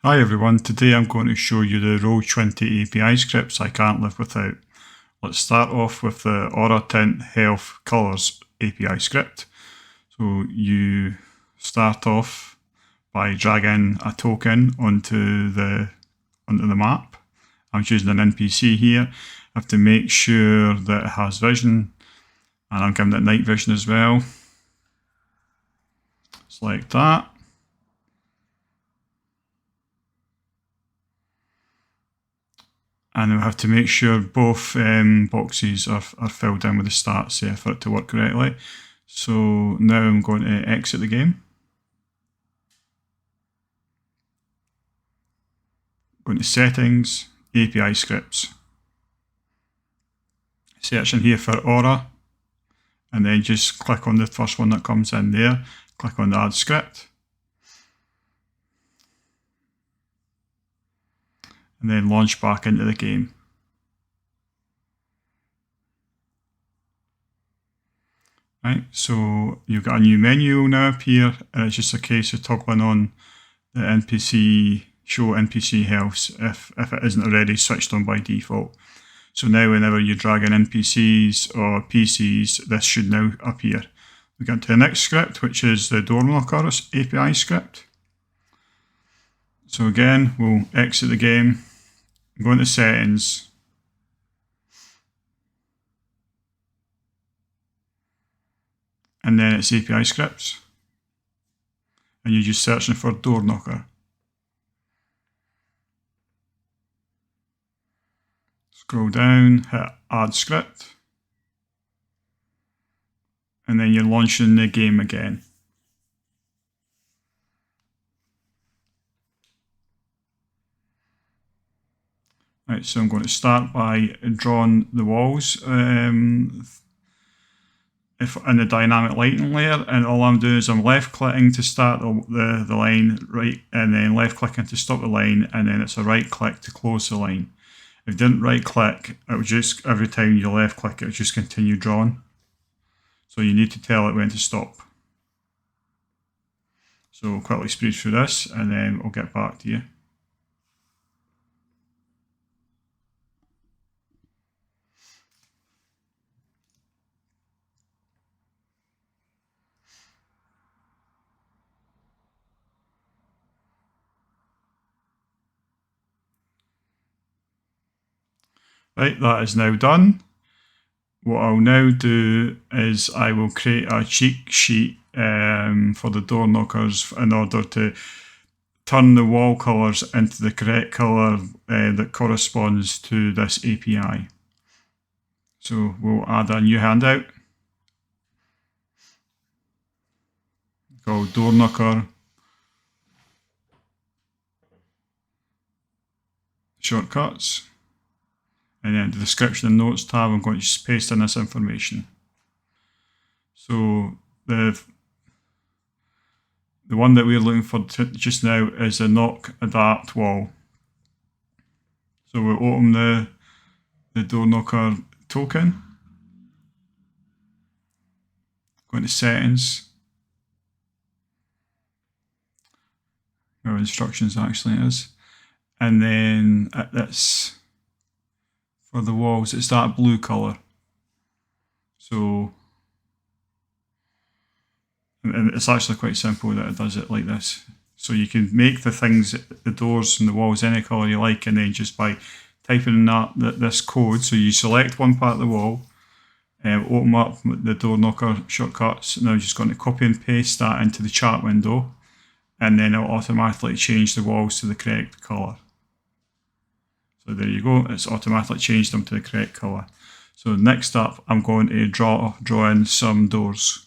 Hi everyone, today I'm going to show you the Roll20 API scripts I can't live without. Let's start off with the Aura Tint Health Colors API script. So you start off by dragging a token onto the map. I'm choosing an NPC here. I have to make sure that it has vision, and I'm giving it night vision as well. Select that. And we have to make sure both boxes are filled in with the stats there for it to work correctly. So now I'm going to exit the game. Go into Settings, API Scripts. Search in here for Aura, and then just click on the first one that comes in there. Click on the Add Script. And then launch back into the game. Right, so you've got a new menu now appear, and it's just a case of toggling on the NPC, show NPC health if it isn't already switched on by default. So now whenever you're dragging NPCs or PCs, this should now appear. We get to the next script, which is the Door Knocker API script. So again, we'll exit the game, go into Settings, and then it's API scripts, and you're just searching for Door Knocker. Scroll down, hit Add Script, and then you're launching the game again. Right, so I'm going to start by drawing the walls in the dynamic lighting layer, and all I'm doing is I'm left clicking to start the line, right, and then left clicking to stop the line, and then it's a right click to close the line. If you didn't right click, it would just, every time you left click, it would just continue drawing. So you need to tell it when to stop. So we'll quickly speed through this, and then we'll get back to you. Right, that is now done. What I'll now do is I will create a cheat sheet for the door knockers in order to turn the wall colours into the correct colour that corresponds to this API. So we'll add a new handout called Door Knocker Shortcuts. And then the description and notes tab, I'm going to just paste in this information. So the one that we're looking for just now is a knock adapt wall. So we'll open the door knocker token. Go into Settings. Where instructions actually is. And then that's for the walls, it's that blue colour. So, and it's actually quite simple that it does it like this. So you can make the things, the doors and the walls any colour you like, and then just by typing in this code, so you select one part of the wall, open up the door knocker shortcuts. Now you're just going to copy and paste that into the chat window, and then it'll automatically change the walls to the correct colour. So there you go, it's automatically changed them to the correct colour. So next up, I'm going to draw in some doors.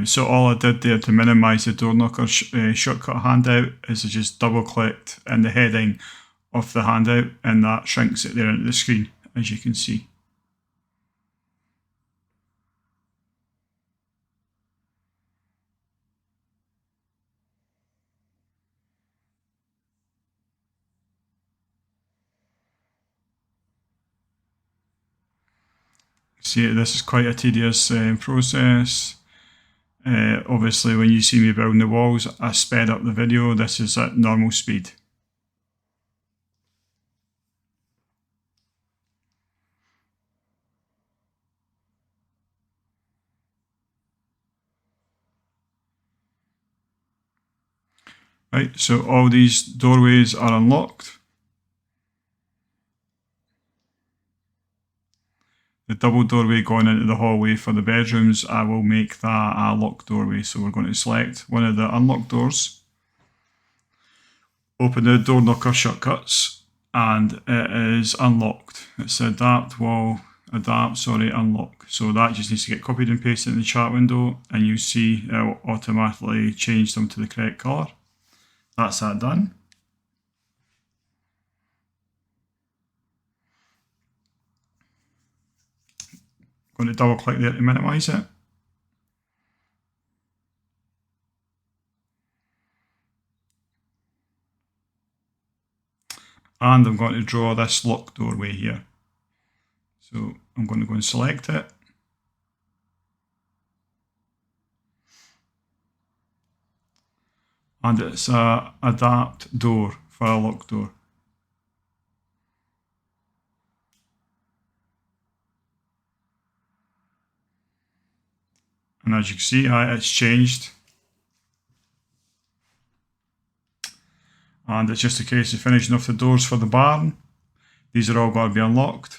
So all I did there to minimise the door knocker shortcut handout is I just double clicked in the heading of the handout, and that shrinks it there into the screen, as you can see. See, this is quite a tedious process. Obviously, when you see me building the walls, I sped up the video. This is at normal speed. Right, so all these doorways are unlocked. The double doorway going into the hallway for the bedrooms, I will make that a locked doorway. So we're going to select one of the unlocked doors, open the door knocker shortcuts, and it is unlocked. It's unlock. So that just needs to get copied and pasted in the chat window, and you see it will automatically change them to the correct colour. That's that done. I'm going to double click there to minimise it. And I'm going to draw this locked doorway here. So I'm going to go and select it. And it's a adapt door for a locked door. And as you can see, it's changed. And it's just a case of finishing off the doors for the barn. These are all going to be unlocked.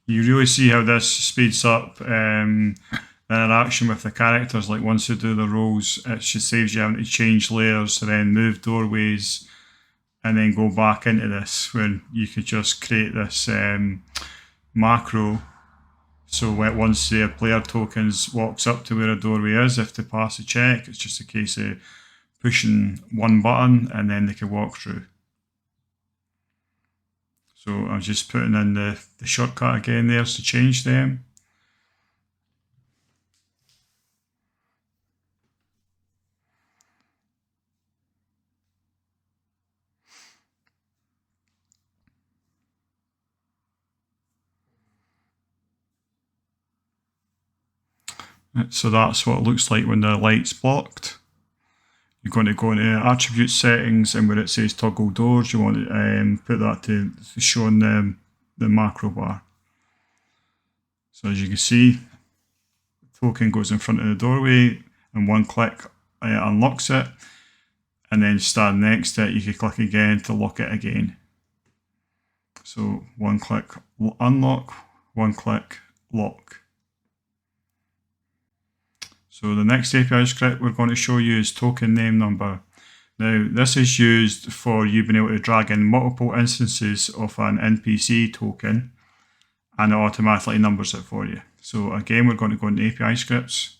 You really see how this speeds up the interaction with the characters. Like once you do the rolls, it just saves you having to change layers and then move doorways and then go back into this, when you could just create this macro. So once the player tokens walks up to where a doorway is, if they pass a check, it's just a case of pushing one button and then they can walk through. So I'm just putting in the shortcut again there to change them. So that's what it looks like when the light's blocked. You're going to go into attribute settings, and where it says toggle doors, you want to put that to show on the macro bar. So as you can see, the token goes in front of the doorway, and one click unlocks it, and then stand next to it, you can click again to lock it again. So one click unlock, one click lock. So the next API script we're going to show you is token name number. Now this is used for you being able to drag in multiple instances of an NPC token, and it automatically numbers it for you. So again, we're going to go into API scripts,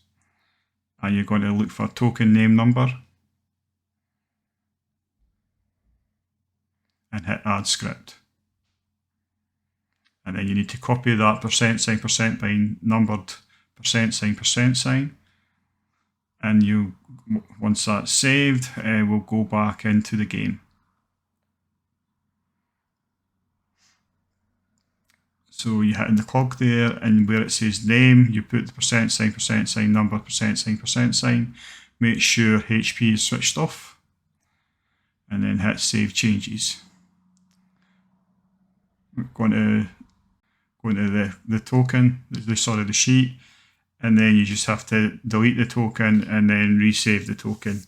and you're going to look for token name number and hit add script. And then you need to copy that %sign by numbered %sign. And once that's saved, we'll go back into the game. So you hit in the cog there, and where it says name, you put the %sign number, %sign. Make sure HP is switched off, and then hit save changes. We're going to go into the token, the sheet. And then you just have to delete the token and then resave the token.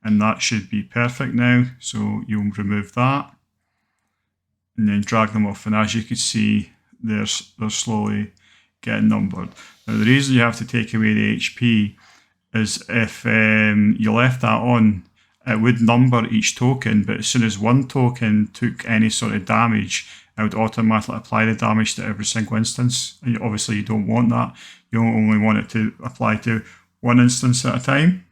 And that should be perfect now. So you'll remove that and then drag them off. And as you can see, they're slowly getting numbered. Now the reason you have to take away the HP is if you left that on, it would number each token, but as soon as one token took any sort of damage, it would automatically apply the damage to every single instance. And obviously you don't want that. You only want it to apply to one instance at a time.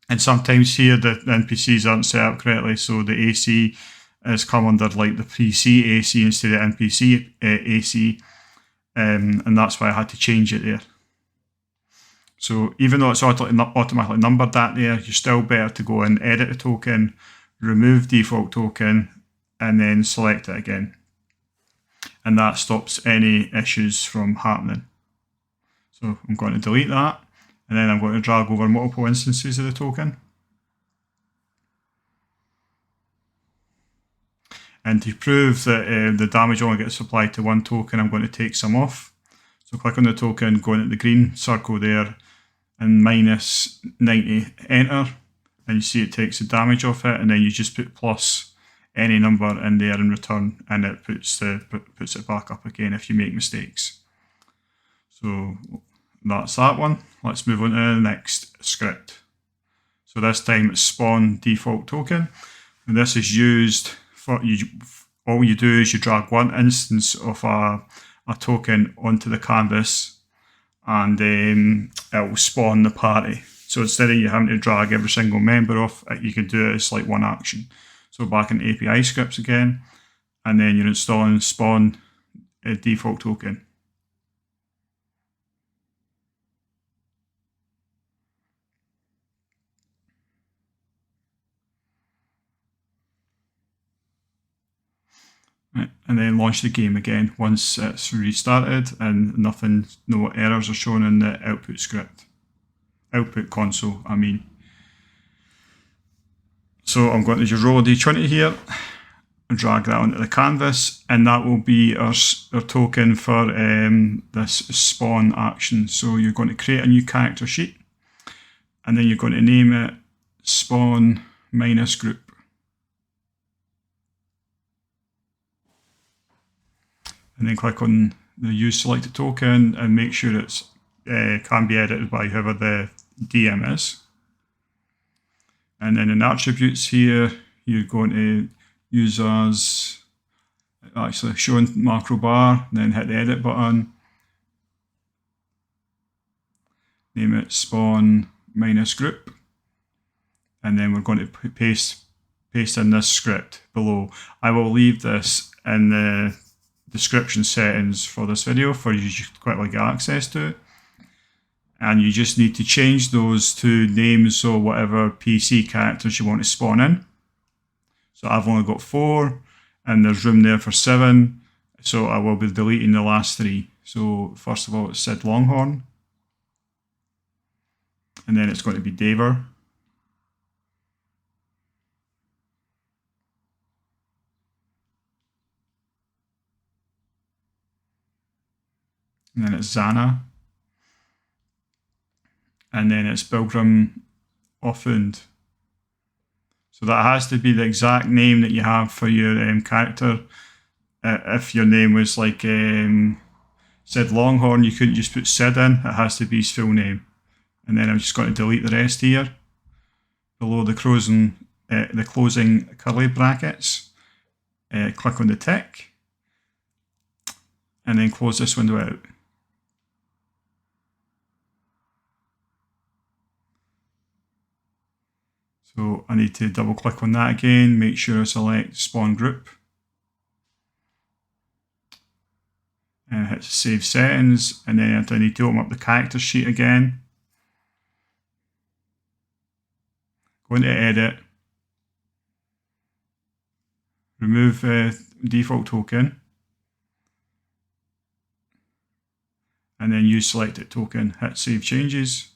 And sometimes here the NPCs aren't set up correctly, so the AC has come under like the PC AC instead of NPC AC, and that's why I had to change it there. So even though it's automatically numbered that there, you're still better to go and edit the token, remove default token, and then select it again. And that stops any issues from happening. So I'm going to delete that, and then I'm going to drag over multiple instances of the token. And to prove that the damage only gets applied to one token, I'm going to take some off. So click on the token, go into the green circle there, and minus 90, enter. And you see it takes the damage off it, and then you just put plus any number in there in return, and it puts it back up again if you make mistakes. So that's that one. Let's move on to the next script. So this time it's spawn default token, and this is used for all you do is you drag one instance of a token onto the canvas, and it will spawn the party. So instead of you having to drag every single member off, you can do it as like one action. So back in API scripts again, and then you're installing spawn a default token. And then launch the game again once it's restarted and no errors are shown in the output script. Output console, I mean. So I'm going to just roll a d20 here and drag that onto the canvas, and that will be our token for this spawn action. So you're going to create a new character sheet, and then you're going to name it spawn minus group. And then click on the use selected token and make sure it's can be edited by whoever the DM is. And then in attributes here, you're going to use as actually showing macro bar, then hit the edit button. Name it spawn minus group. And then we're going to paste in this script below. I will leave this in the description settings for this video for you to quickly get access to. And you just need to change those two names, so whatever PC characters you want to spawn in. So I've only got 4, and there's room there for 7, so I will be deleting the last 3. So first of all, it's Sid Longhorn, and then it's going to be Daver, and then it's Zana, and then it's Bilgrim Offund. So that has to be the exact name that you have for your character. If your name was like Sid Longhorn, you couldn't just put Sid in, it has to be his full name. And then I'm just going to delete the rest here. Below the closing curly brackets, click on the tick, and then close this window out. So I need to double click on that again, make sure I select spawn group, and hit save settings, and then I need to open up the character sheet again. Go into edit, remove default token, and then use selected token, hit save changes,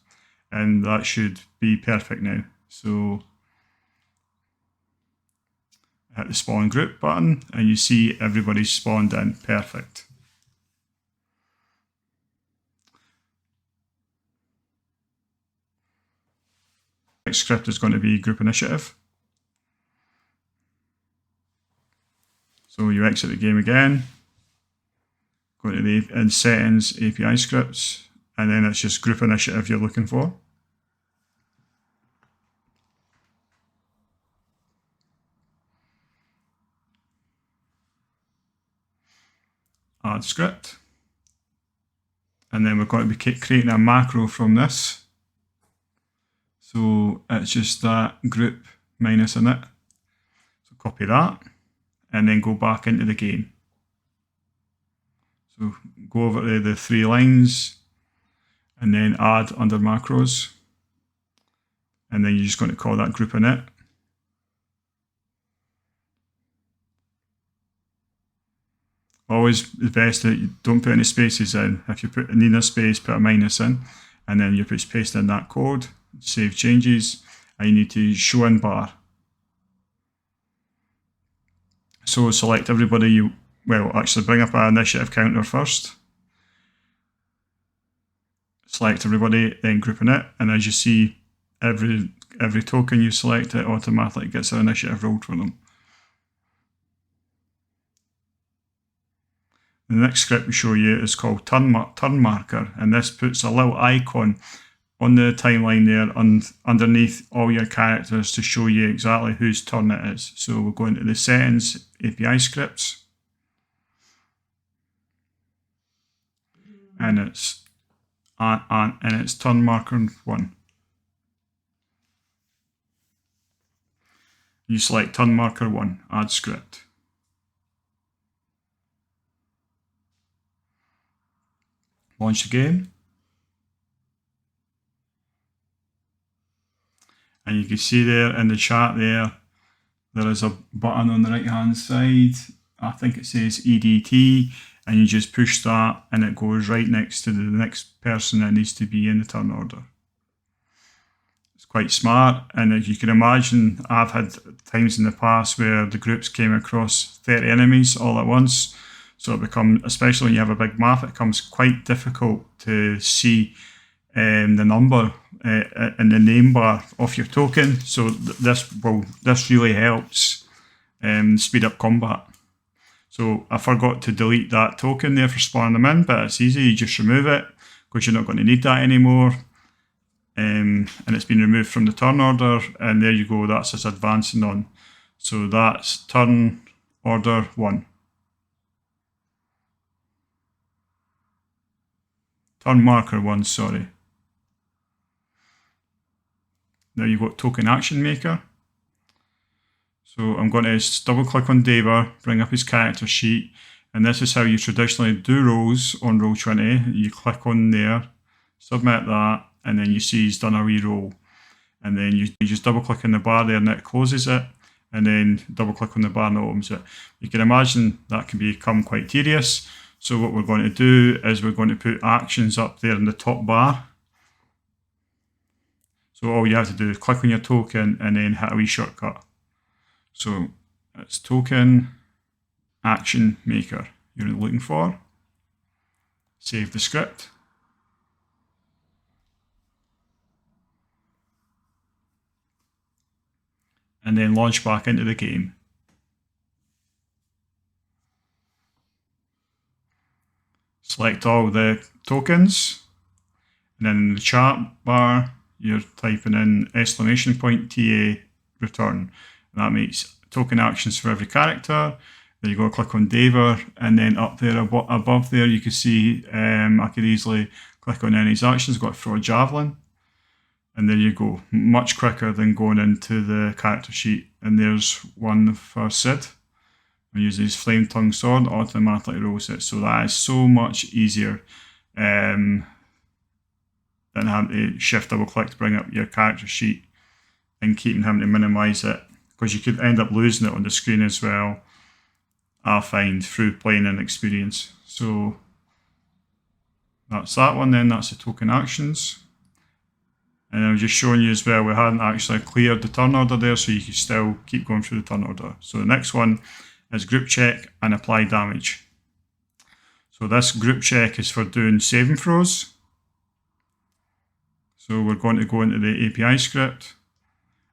and that should be perfect now. So hit the spawn group button, and you see everybody's spawned in. Perfect. Next script is going to be group initiative. So you exit the game again, go to the settings, API scripts, and then it's just group initiative you're looking for. Add script, and then we're going to be creating a macro from this. So it's just that group minus init. So copy that, and then go back into the game. So go over to the 3 lines, and then add under macros. And then you're just going to call that group init. Always the best that you don't put any spaces in. If you need a space, put a minus in, and then you paste in that code, save changes, and you need to show in bar. So select everybody actually bring up an initiative counter first. Select everybody, then group init, and as you see, every token you select, it automatically gets an initiative rolled for them. The next script we show you is called turn marker, and this puts a little icon on the timeline there underneath all your characters to show you exactly whose turn it is. So we're going to the settings, API scripts, and it's turn marker 1. You select turn marker 1, add script. Launch the game. And you can see there in the chat there is a button on the right hand side. I think it says EDT, and you just push that and it goes right next to the next person that needs to be in the turn order. It's quite smart, and as you can imagine, I've had times in the past where the groups came across 30 enemies all at once. So it becomes, especially when you have a big map, it becomes quite difficult to see the number in the name bar of your token. So this really helps speed up combat. So I forgot to delete that token there for spawning them in, but it's easy. You just remove it because you're not going to need that anymore. And it's been removed from the turn order, and there you go. That's us advancing on. So that's turn order 1. Turn marker 1, sorry. Now you've got token action maker. So I'm going to double click on Daver, bring up his character sheet, and this is how you traditionally do rolls on Roll20. You click on there, submit that, and then you see he's done a re-roll. And then you just double click on the bar there and it closes it, and then double click on the bar and it opens it. You can imagine that can become quite tedious. So what we're going to do is we're going to put actions up there in the top bar. So all you have to do is click on your token and then hit a wee shortcut. So it's token action maker you're looking for. Save the script. And then launch back into the game. Select all the tokens, and then in the chat bar you're typing in !TA return. And that makes token actions for every character. Then you go click on Daver, and then up there above there you can see I could easily click on any of these actions. Got to throw a javelin, and there you go. Much quicker than going into the character sheet. And there's one for Sid. We use his flame tongue sword, automatically rolls it. So that is so much easier than having to shift double click to bring up your character sheet and keeping having to minimize it, because you could end up losing it on the screen as well, I find, through playing and experience. So that's that one then, that's the token actions. And I was just showing you as well, we hadn't actually cleared the turn order there, so you can still keep going through the turn order. So the next one is group check and apply damage. So this group check is for doing saving throws. So we're going to go into the API script,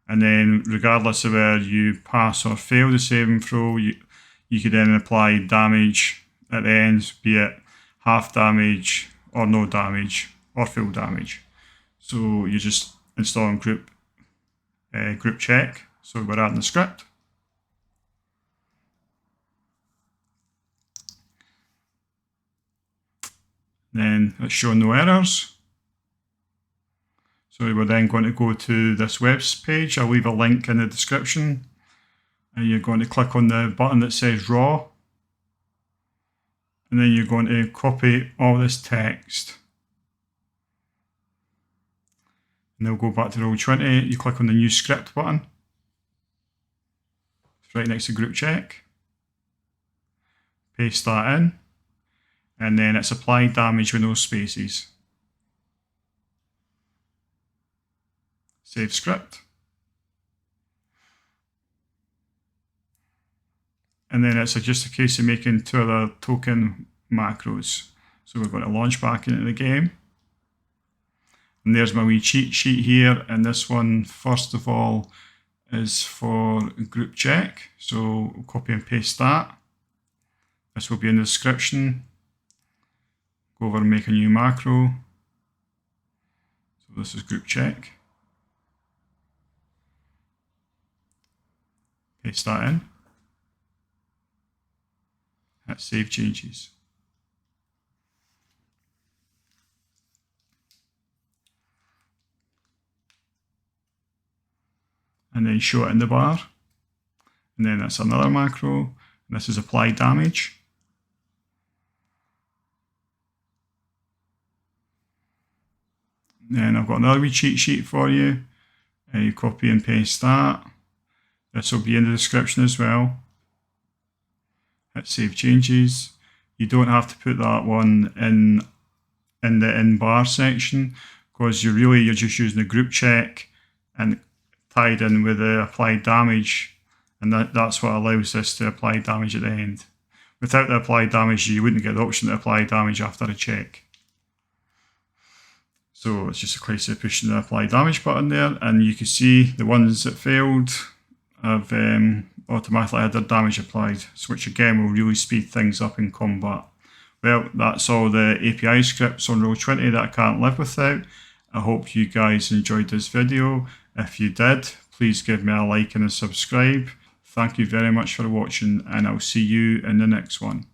and then regardless of whether you pass or fail the saving throw, you could then apply damage at the end, be it half damage or no damage or full damage. So you're just installing group check. So we're adding the script. Then it's showing no errors. So we're then going to go to this web page. I'll leave a link in the description. And you're going to click on the button that says raw. And then you're going to copy all this text And then we'll go back to Roll20. You click on the new script button. It's right next to group check. Paste that in. And then it's apply damage with no spaces. Save script. And then it's just a case of making two other token macros. So we're going to launch back into the game. And there's my wee cheat sheet here. And this one, first of all, is for group check. So we'll copy and paste that. This will be in the description. Go over and make a new macro. So this is group check. Paste that in. Hit save changes. And then show it in the bar. And then that's another macro. And this is apply damage. Then I've got another wee cheat sheet for you. You copy and paste that. This will be in the description as well. Hit save changes. You don't have to put that one in the in bar section, because you're just using the group check and tied in with the apply damage, and that's what allows this to apply damage at the end. Without the apply damage, you wouldn't get the option to apply damage after a check. So it's just a case of pushing the apply damage button there, and you can see the ones that failed have automatically had their damage applied, which again will really speed things up in combat. Well, that's all the API scripts on Roll20 that I can't live without. I hope you guys enjoyed this video. If you did, please give me a like and a subscribe. Thank you very much for watching, and I'll see you in the next one.